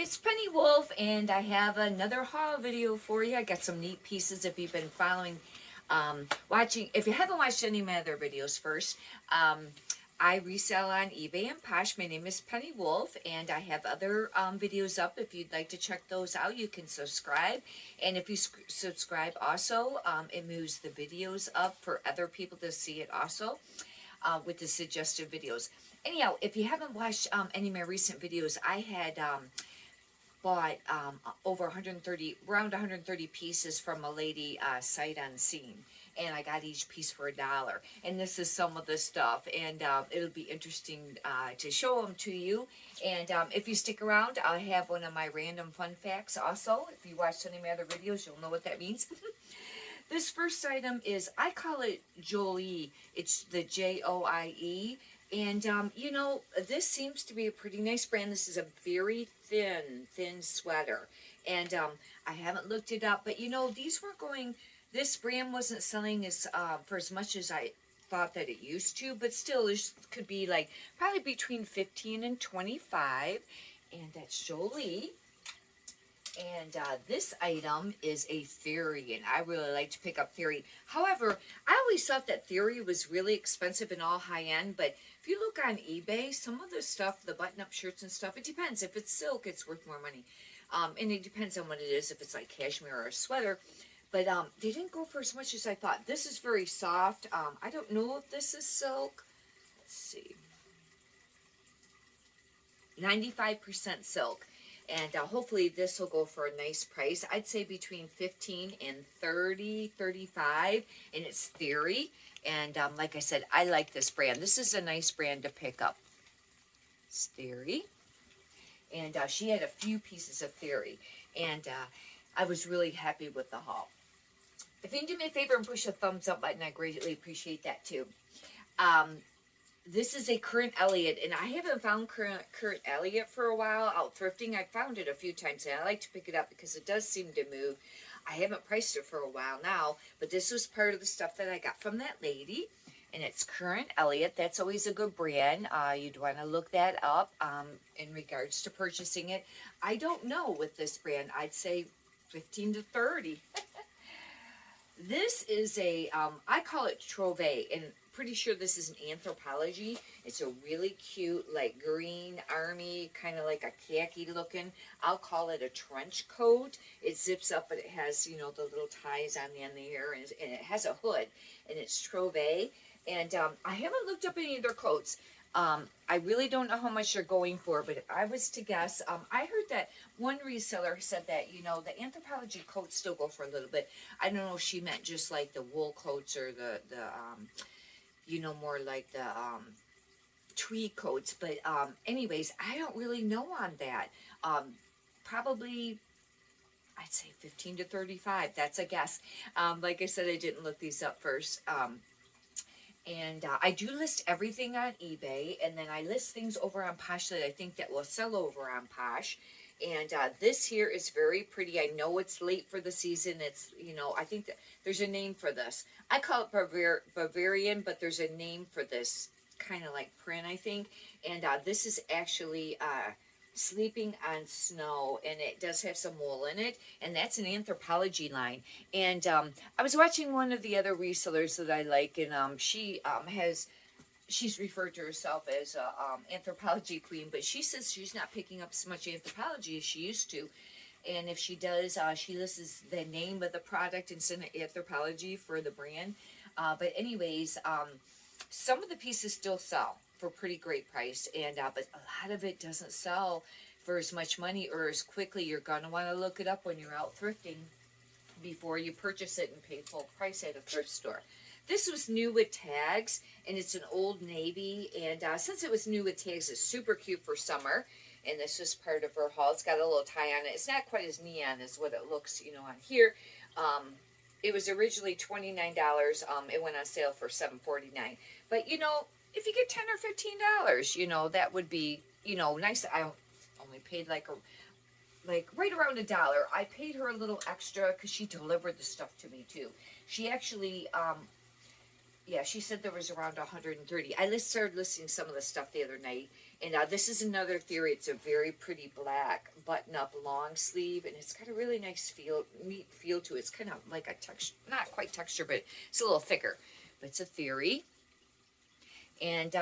it's Penny Wolf, and I have another haul video for you. I got some neat pieces if you've been following, watching. If you haven't watched any of my other videos first, I resell on eBay and Posh. My name is Penny Wolf, and I have other videos up. If you'd like to check those out, you can subscribe. And if you subscribe also, it moves the videos up for other people to see it also. With the suggested videos. Anyhow, if you haven't watched any of my recent videos, I had bought over 130, around 130 pieces from a lady sight unseen, and I got each piece for $1. And this is some of the stuff, and it'll be interesting to show them to you. And if you stick around, I'll have one of my random fun facts also. If you watched any of my other videos, you'll know what that means. This first item is, I call it Jolie. It's the Joie. And, you know, this seems to be a pretty nice brand. This is a very thin sweater. And I haven't looked it up. But, you know, these were going, this brand wasn't selling as for as much as I thought that it used to. But still, this could be like probably between 15 and 25. And that's Jolie. And this item is a Theory, and I really like to pick up Theory. However, I always thought that Theory was really expensive and all high-end, but if you look on eBay, some of the stuff, the button-up shirts and stuff, it depends. If it's silk, it's worth more money. And it depends on what it is, if it's like cashmere or a sweater. But they didn't go for as much as I thought. This is very soft. I don't know if this is silk. Let's see. 95% silk. And hopefully this will go for a nice price. I'd say between 15 and 30, 35. And it's Theory. And like I said, I like this brand. This is a nice brand to pick up. It's Theory. And she had a few pieces of Theory. And I was really happy with the haul. If you can do me a favor and push a thumbs up button, I greatly appreciate that too. This is a Current Elliott, and I haven't found Current Elliott for a while out thrifting. I found it a few times, and I like to pick it up because it does seem to move. I haven't priced it for a while now, but this was part of the stuff that I got from that lady, and it's Current Elliott. That's always a good brand. You'd want to look that up in regards to purchasing it. I don't know with this brand. I'd say 15 to 30. This is a, I call it Trove, and pretty sure this is an Anthropologie. It's a really cute, like green army, kind of like a khaki looking. I'll call it a trench coat. It zips up, but it has, you know, the little ties on the end there, and it has a hood, and it's Trove. And I haven't looked up any of their coats. I really don't know how much they're going for, but if I was to guess, I heard that one reseller said that, you know, the Anthropologie coats still go for a little bit. I don't know if she meant just like the wool coats or the you know, more like the tweed coats. But anyways, I don't really know on that. Probably, I'd say 15 to 35. That's a guess. Like I said, I didn't look these up first. And I do list everything on eBay, and then I list things over on Posh that I think that will sell over on Posh. And this here is very pretty. I know it's late for the season. It's, you know, I think that there's a name for this. I call it Bavarian, but there's a name for this kind of like print, I think. And this is actually Sleeping on Snow, and it does have some wool in it, and that's an Anthropologie line. And I was watching one of the other resellers that I like, and she's referred to herself as a Anthropologie queen, but she says she's not picking up so much Anthropologie as she used to. And if she does, she lists the name of the product instead of Anthropologie for the brand. But anyways, some of the pieces still sell for pretty great price, and but a lot of it doesn't sell for as much money or as quickly. You're going to want to look it up when you're out thrifting before you purchase it and pay full price at a thrift store. This was new with tags, and it's an Old Navy, and since it was new with tags, it's super cute for summer. And this is part of her haul. It's got a little tie on it. It's not quite as neon as what it looks, you know, on here. It was originally $29. It went on sale for $7.49. But, you know, if you get $10 or $15, you know, that would be, you know, nice. I only paid like right around $1. I paid her a little extra because she delivered the stuff to me too. She actually, yeah, she said there was around 130. I started listing some of the stuff the other night, And this is another theory. It's a very pretty black button-up long sleeve, and it's got a really nice neat feel to it. It's kind of like a texture, not quite texture, but it's a little thicker. But it's a theory. And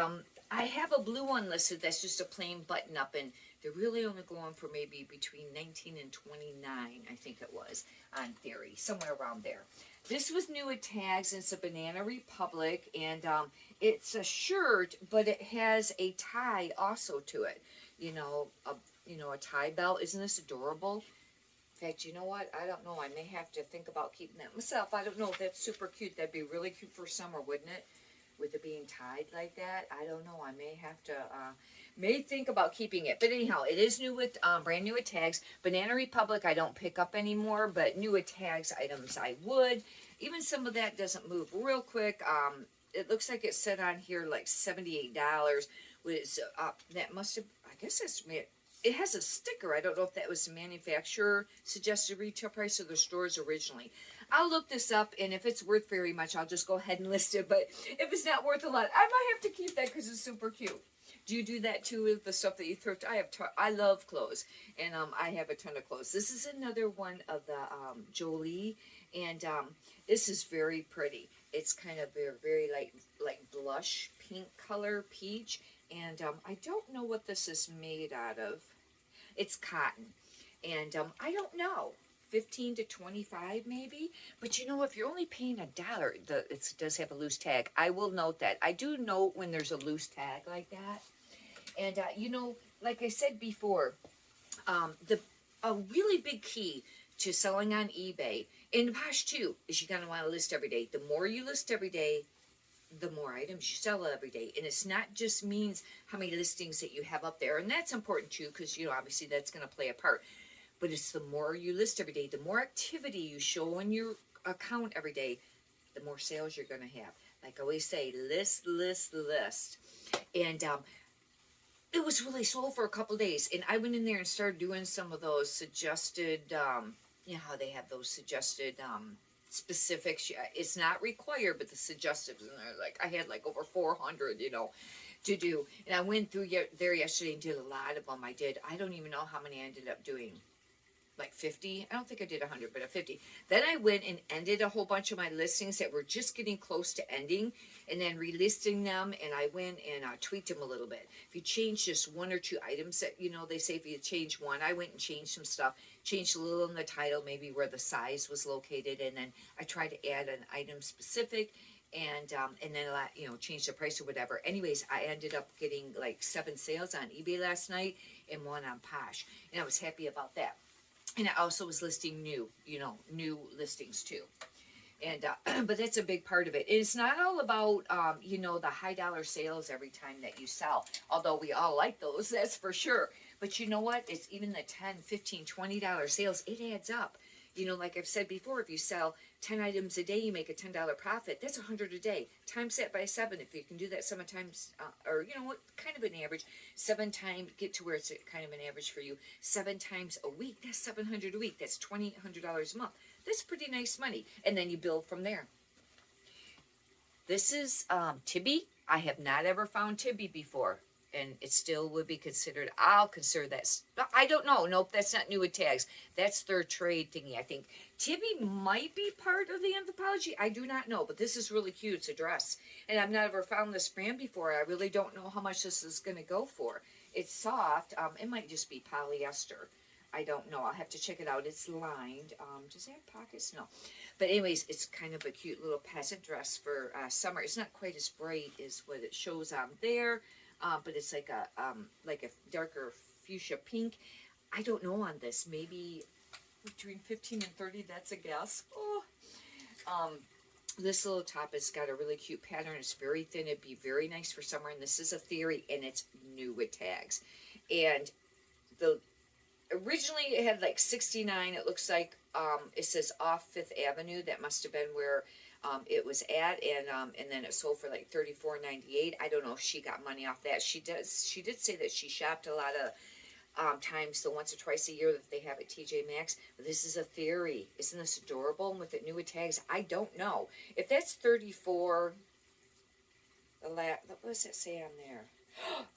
I have a blue one listed that's just a plain button-up, and they're really only going for maybe between 19 and 29, I think it was, on theory, somewhere around there. This was new at Tags, and it's a Banana Republic, and it's a shirt, but it has a tie also to it. A tie belt. Isn't this adorable? In fact, you know what? I don't know. I may have to think about keeping that myself. I don't know if that's super cute. That'd be really cute for summer, wouldn't it? With it being tied like that. I don't know. I may have to, may think about keeping it. But anyhow, it is new with, brand new at Tags. Banana Republic I don't pick up anymore, but new at Tags items I would. Even some of that doesn't move real quick. It looks like it's set on here like $78. Which, that must have, I guess it has a sticker. I don't know if that was the manufacturer suggested retail price or the stores originally. I'll look this up, and if it's worth very much, I'll just go ahead and list it. But if it's not worth a lot, I might have to keep that because it's super cute. Do you do that too with the stuff that you thrift? I love clothes, and I have a ton of clothes. This is another one of the Jolie, and this is very pretty. It's kind of very like blush pink color, peach, and I don't know what this is made out of. It's cotton, and I don't know. 15 to 25 maybe, but if you're only paying $1, it does have a loose tag. I will note that. I do note when there's a loose tag like that. And like I said before, a really big key to selling on eBay, and Posh too, is you're gonna want to list every day. The more you list every day, the more items you sell every day. And it's not just means how many listings that you have up there, and that's important too, because obviously that's going to play a part. But it's the more you list every day, the more activity you show on your account every day, the more sales you're going to have. Like I always say, list. And it was really slow for a couple of days. And I went in there and started doing some of those suggested, how they have those suggested specifics. It's not required, but the suggestives in there, like I had like over 400, to do. And I went through there yesterday and did a lot of them. I don't even know how many I ended up doing. Like 50. I don't think I did 100, but a 50. Then I went and ended a whole bunch of my listings that were just getting close to ending, and then relisting them, and I went and tweaked them a little bit. If you change just one or two items that, they say if you change one, I went and changed some stuff, changed a little in the title, maybe where the size was located, and then I tried to add an item specific, and then change the price or whatever. Anyways, I ended up getting like 7 sales on eBay last night and 1 on Posh, and I was happy about that. And I also was listing new listings too. And, but that's a big part of it. It's not all about, the high dollar sales every time that you sell. Although we all like those, that's for sure. But you know what? It's even the $10, $15, $20 sales. It adds up. Like I've said before, if you sell 10 items a day, you make a $10 profit. That's $100 a day. Times that by 7. If you can do that 7 times, or what kind of an average, 7 times, get to where it's kind of an average for you. 7 times a week, that's $700 a week. That's $2,800 a month. That's pretty nice money. And then you build from there. This is Tibi. I have not ever found Tibi before. And it still would be considered, I'll consider that, I don't know, nope, that's not new at Tags. That's their trade thingy, I think. Tibi might be part of the Anthropology, I do not know, but this is really cute, it's a dress. And I've never found this brand before, I really don't know how much this is going to go for. It's soft, it might just be polyester. I don't know, I'll have to check it out. It's lined, does it have pockets? No. But anyways, it's kind of a cute little peasant dress for summer. It's not quite as bright as what it shows on there. But it's like a darker fuchsia pink. I don't know on this. Maybe between 15 and 30. That's a guess. Oh. This little top has got a really cute pattern. It's very thin. It'd be very nice for summer. And this is a theory, and it's new with Tags. And originally it had like 69. It looks like it says off 5th Avenue. That must have been where it was at, and then it sold for like $34.98. I don't know if she got money off that. She did say that she shopped a lot of times, the once or twice a year that they have at TJ Maxx. But this is a theory. Isn't this adorable? And with the new Tags, I don't know if that's 34. What does it say on there?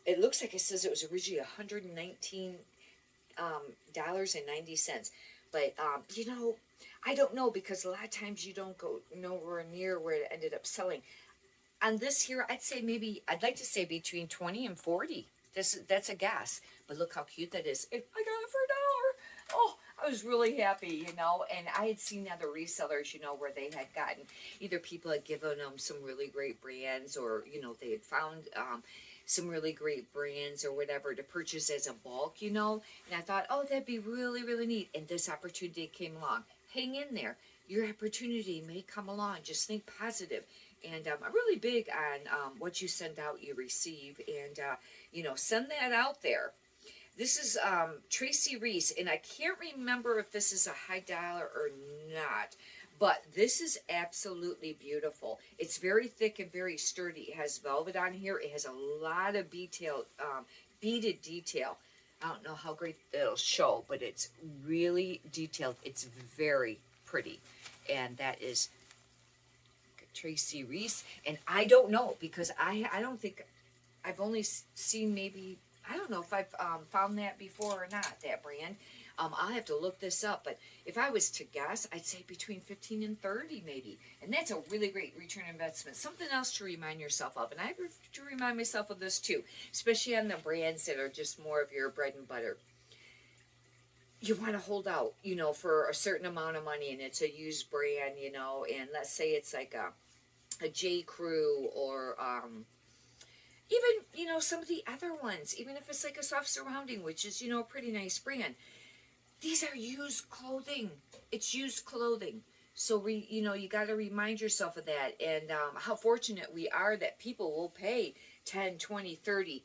It looks like it says it was originally $119 dollars and 90 cents. But you know, I don't know, because a lot of times you don't go nowhere near where it ended up selling. On this here, I'd like to say between 20 and 40. That's a guess. But look how cute that is. I got it for $1. Oh, I was really happy, you know. And I had seen other resellers, you know, where they had gotten, either people had given them some really great brands, or, you know, they had found some really great brands or whatever to purchase as a bulk, you know. And I thought, oh, that'd be really, really neat. And this opportunity came along. Hang in there. Your opportunity may come along. Just think positive. And I'm really big on what you send out, you receive. And, you know, send that out there. This is Tracy Reese. And I can't remember if this is a high dollar or not. But this is absolutely beautiful. It's very thick and very sturdy. It has velvet on here. It has a lot of detail, beaded detail. I don't know how great it'll show, but it's really detailed. It's very pretty. And that is Tracy Reese. And I don't know, because I don't think, I've only seen maybe, I don't know if I've found that before or not, that brand. I'll have to look this up, but if I was to guess, I'd say between 15 and 30 maybe. And that's a really great return investment. Something else to remind yourself of. And I have to remind myself of this too, especially on the brands that are just more of your bread and butter. You want to hold out, you know, for a certain amount of money, and it's a used brand, you know, and let's say it's like a J. Crew, or even, you know, some of the other ones, even if it's like a Soft Surrounding, which is, you know, a pretty nice brand. These are used clothing. It's used clothing. So, you know, you got to remind yourself of that, and how fortunate we are that people will pay 10, 20, 30,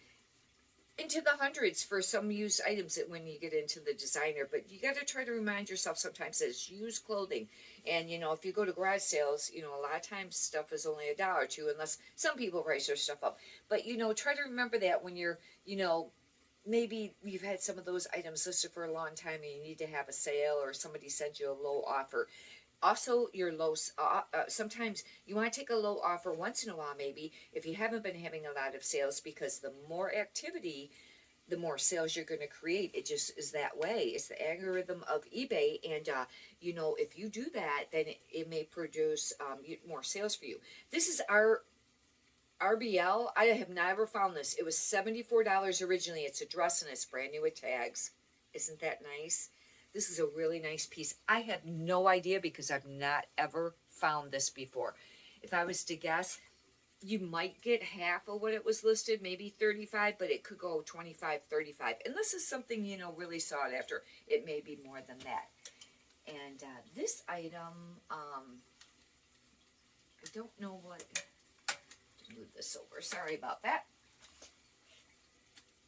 into the hundreds for some used items that when you get into the designer. But you got to try to remind yourself sometimes that it's used clothing. And, you know, if you go to garage sales, you know, a lot of times stuff is only $1 or $2, unless some people price their stuff up. But, you know, try to remember that when you're, you know, maybe you've had some of those items listed for a long time and you need to have a sale, or somebody sends you a low offer. Also, your low, sometimes you want to take a low offer once in a while, maybe, if you haven't been having a lot of sales, because the more activity, the more sales you're going to create. It just is that way. It's the algorithm of eBay. And, you know, if you do that, then it may produce more sales for you. This is our RBL. I have never found this. It was $74 originally. It's a dress, and it's brand new with tags. Isn't that nice? This is a really nice piece. I have no idea, because I've not ever found this before. If I was to guess, you might get half of what it was listed, maybe 35, but it could go 25, 35. And this is something, you know, really sought after. It may be more than that. And this item, I don't know what, move this over, sorry about that.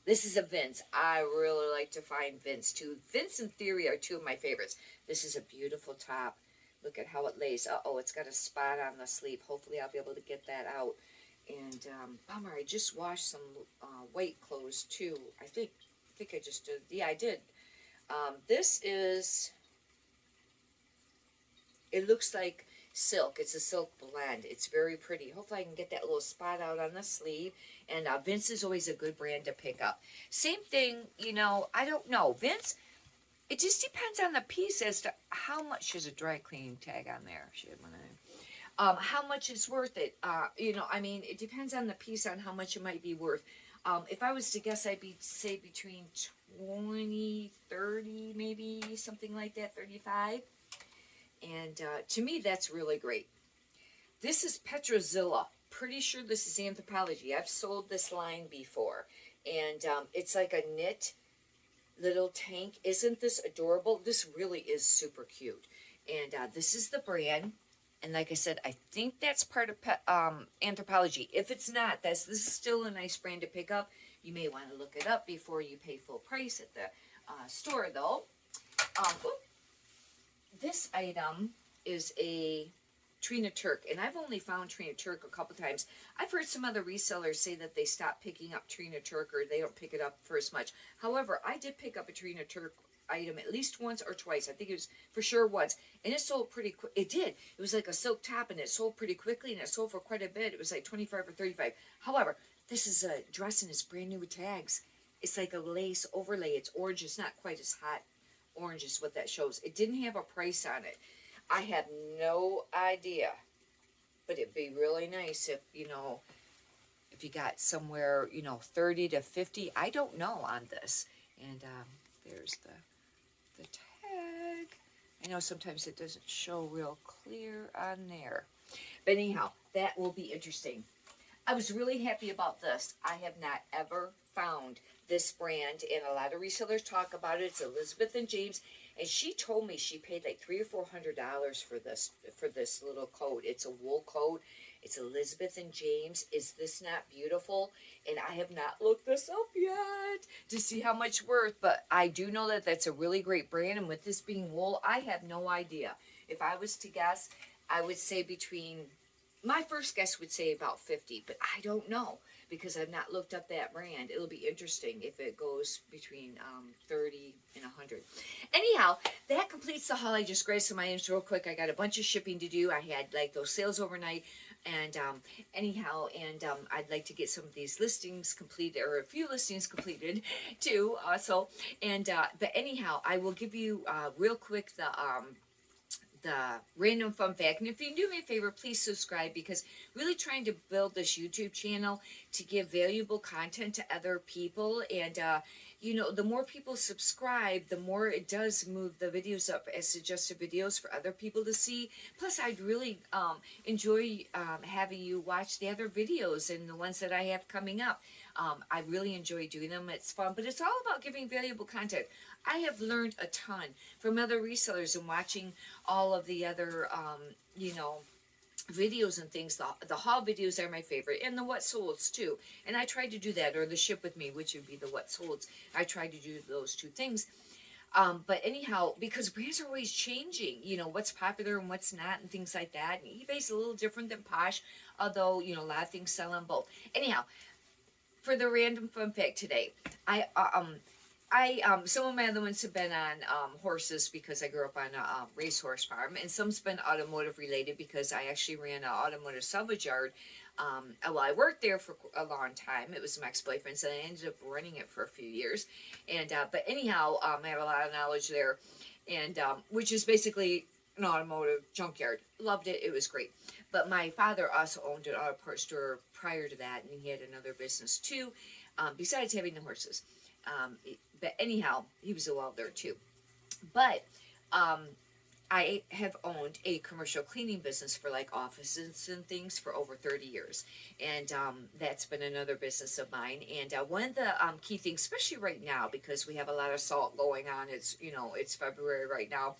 This is a Vince. I really like to find Vince too. Vince and Theory are two of my favorites. This is a beautiful top. Look at how it lays. Uh-oh, it's got a spot on the sleeve. Hopefully I'll be able to get that out. And, bummer, I just washed some white clothes too. I think I just did. Yeah, I did. This is, it looks like silk. It's a silk blend. It's very pretty. Hopefully I can get that little spot out on the sleeve. And Vince is always a good brand to pick up. Same thing, you know, I don't know. Vince, it just depends on the piece as to how much. There's a dry cleaning tag on there. How much is worth it? You know, I mean, it depends on the piece on how much it might be worth. If I was to guess, I'd say between 20, 30, maybe something like that, 35. And to me, that's really great. This is Petrozilla. Pretty sure this is Anthropology. I've sold this line before. And it's like a knit little tank. Isn't this adorable? This really is super cute. And this is the brand. And like I said, I think that's part of Anthropology. If it's not, this is still a nice brand to pick up. You may want to look it up before you pay full price at the store, though. This item is a Trina Turk, and I've only found Trina Turk a couple times. I've heard some other resellers say that they stopped picking up Trina Turk, or they don't pick it up for as much. However, I did pick up a Trina Turk item at least once or twice. I think it was for sure once, and it sold pretty quick. It did. It was like a silk top, and it sold pretty quickly, and it sold for quite a bit. It was like 25 or 35. However, This is a dress and it's brand new with tags. It's like a lace overlay. It's orange. It's not quite as hot orange as what that shows. It didn't have a price on it. I have no idea. But it'd be really nice if, you know, if you got somewhere, you know, 30 to 50. I don't know on this. And there's the tag. I know sometimes it doesn't show real clear on there. But anyhow, that will be interesting. I was really happy about this. I have not ever found this brand, and a lot of resellers talk about it. It's Elizabeth and James, and she told me she paid like $300 or $400 for this little coat. It's a wool coat. It's Elizabeth and James. Is this not beautiful? And I have not looked this up yet to see how much worth, but I do know that that's a really great brand, and with this being wool, I have no idea. If I was to guess, I would say between, my first guess would say about 50, but I don't know because I've not looked up that brand. It'll be interesting if it goes between 30 and 100. Anyhow, that completes the haul. I just grabbed some items real quick. I got a bunch of shipping to do. I had like those sales overnight. And anyhow, I'd like to get some of these listings completed, or a few listings completed too. Also, but anyhow, I will give you real quick the random fun fact. And if you do me a favor, please subscribe, because really trying to build this YouTube channel to give valuable content to other people. And you know, the more people subscribe, the more it does move the videos up as suggested videos for other people to see. Plus, I'd really enjoy having you watch the other videos and the ones that I have coming up. I really enjoy doing them. It's fun, but it's all about giving valuable content. I have learned a ton from other resellers and watching all of the other, you know, videos and things. The haul videos are my favorite, and the what solds too. And I tried to do that, or the ship with me, which would be the what solds. I tried to do those two things. But anyhow, because brands are always changing, you know, what's popular and what's not and things like that. And eBay's a little different than Posh, although, you know, a lot of things sell on both. Anyhow, for the random fun fact today, some of my other ones have been on horses, because I grew up on a racehorse farm, and some's been automotive related because I actually ran an automotive salvage yard. Well, I worked there for a long time. It was my ex-boyfriend's, and I ended up running it for a few years. And but anyhow, I have a lot of knowledge there, and which is basically an automotive junkyard. Loved it. It was great. But my father also owned an auto parts store prior to that, and he had another business too, besides having the horses. But anyhow, he was a welder too. But I have owned a commercial cleaning business for like offices and things for over 30 years. And that's been another business of mine. And one of the key things, especially right now, because we have a lot of salt going on, it's, you know, it's February right now.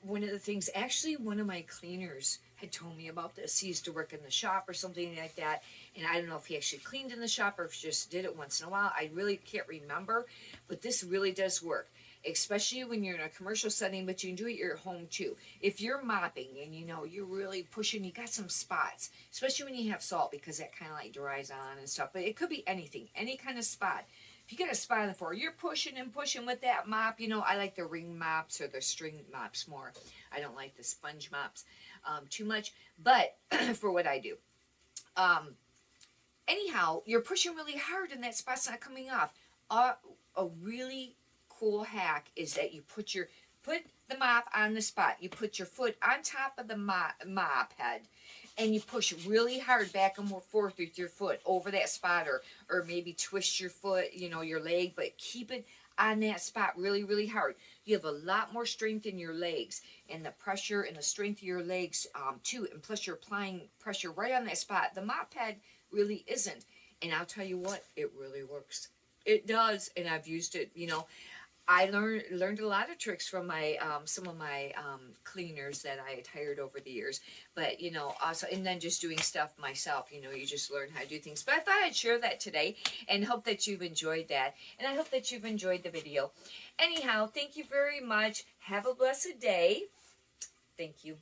One of the things, actually one of my cleaners had told me about this. He used to work in the shop or something like that. And I don't know if he actually cleaned in the shop or if he just did it once in a while. I really can't remember. But this really does work, especially when you're in a commercial setting, but you can do it at your home too. If you're mopping and, you know, you're really pushing, you got some spots, especially when you have salt, because that kind of like dries on and stuff. But it could be anything, any kind of spot. If you get a spot on the floor, you're pushing and pushing with that mop. You know, I like the ring mops or the string mops more. I don't like the sponge mops too much, but for what I do. Anyhow, you're pushing really hard and that spot's not coming off. A really cool hack is that you put the mop on the spot. You put your foot on top of the mop head, and you push really hard back and forth with your foot over that spot, or maybe twist your foot, you know, your leg, but keep it on that spot really, really hard. You have a lot more strength in your legs, and the pressure and the strength of your legs too, and plus you're applying pressure right on that spot. The mop head really isn't, and I'll tell you what, it really works. It does, and I've used it, you know. I learned a lot of tricks from my some of my cleaners that I had hired over the years. But, you know, also, and then just doing stuff myself, you know, you just learn how to do things. But I thought I'd share that today and hope that you've enjoyed that. And I hope that you've enjoyed the video. Anyhow, thank you very much. Have a blessed day. Thank you.